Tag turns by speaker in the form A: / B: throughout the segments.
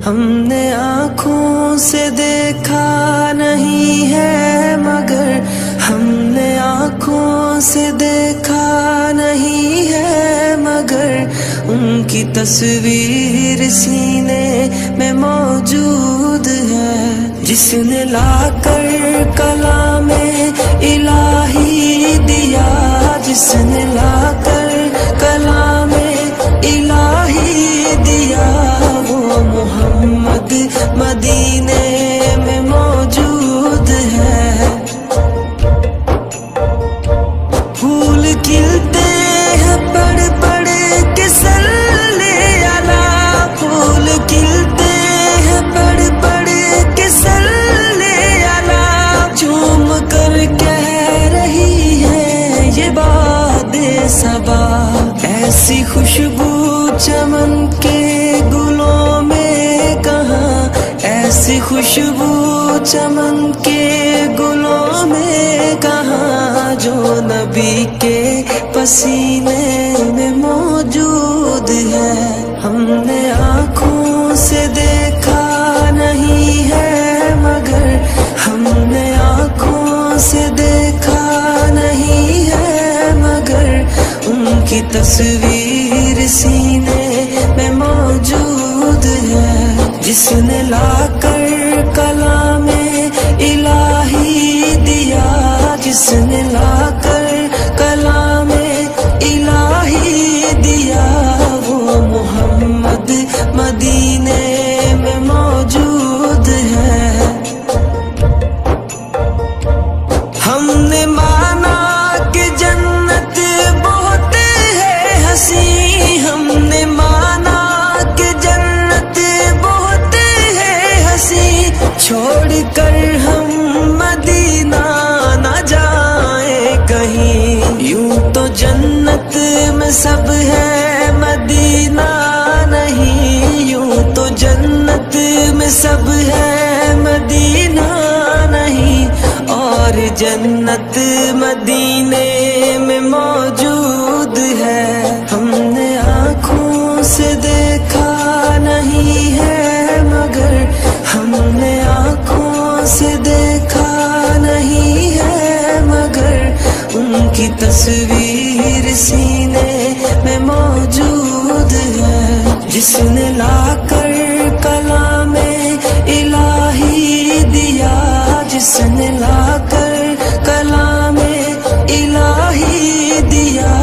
A: ہم نے آنکھوں سے دیکھا نہیں ہے مگر ہم نے آنکھوں سے دیکھا نہیں ہے مگر ان کی تصویر سینے میں موجود ہے، جس نے لا کر کلام الہی دیا، جس نے لا کر کلام الہی دیا، وہ محمد مدینے میں موجود ہے۔ پھول کھلتے ہیں پڑھ پڑھ کے صلی علی، پھول کھلتے ہیں پڑھ پڑھ کے صلی علی، جھوم کر کہہ رہی ہے یہ باد صبا، ایسی خوشبو چمن کے گلوں میں کہاں، ایسی خوشبو چمن کے گلوں میں کہاں، جو نبی کے پسینے میں موجود ہے۔ ہم نے آنکھوں سے دیکھا نہیں ہے مگر ہم نے آنکھوں سے دیکھا نہیں ہے مگر ان کی تصویر سینے میں موجود ہے، جس نے لا کر کلام الہی دیا، جس نے لا کر کلام الہی دیا، وہ محمد مدینے میں موجود ہے۔ ہم نے مانا کہ جنت بہت ہے حسین، ہم نے مانا کہ جنت بہت ہے حسین، چھوڑ کر ہم مدینہ نہ جائیں کہیں، یوں تو جنت میں سب ہے مدینہ نہیں، یوں تو جنت میں سب ہے مدینہ نہیں، اور جنت مدینے میں موجود ہے۔ ہم نے آنکھوں سے دیکھا نہیں ہے مگر ہم نے آنکھوں سے دیکھا نہیں ہے مگر ان کی تصویر سینے میں موجود ہے، جس نے لا کر کلام الہی دیا، جس نے لا کر کلام الہی دیا،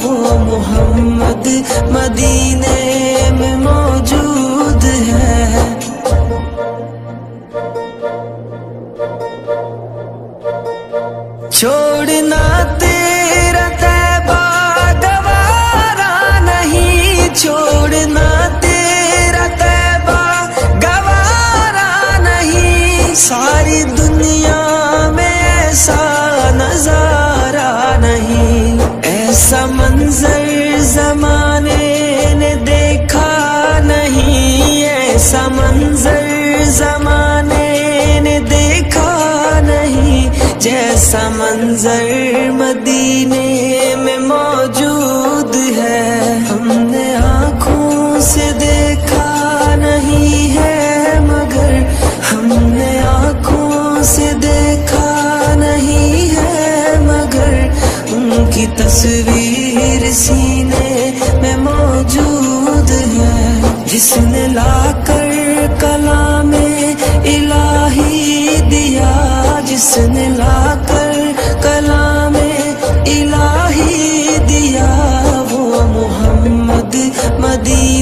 A: وہ محمد مدینے میں موجود ہے۔ چھوڑنا تیرا طیبہ گوارا نہیں، چھوڑنا تیرا طیبہ گوارا نہیں، ساری دنیا میں ایسا نظارہ نہیں، ایسا منظر زمانے نے دیکھا نہیں، ایسا منظر زمانے نے دیکھا نہیں، جیسا منظر مدینے میں موجود ہے۔ ہم نے آنکھوں سے دیکھا نہیں ہے مگر ہم نے آنکھوں سے دیکھا نہیں ہے مگر ان کی تصویر سینے میں موجود ہے، جس نے لا کر کلام الہی دیا، جس نے لا کر کلام الہی دیا، وہ محمد مدینے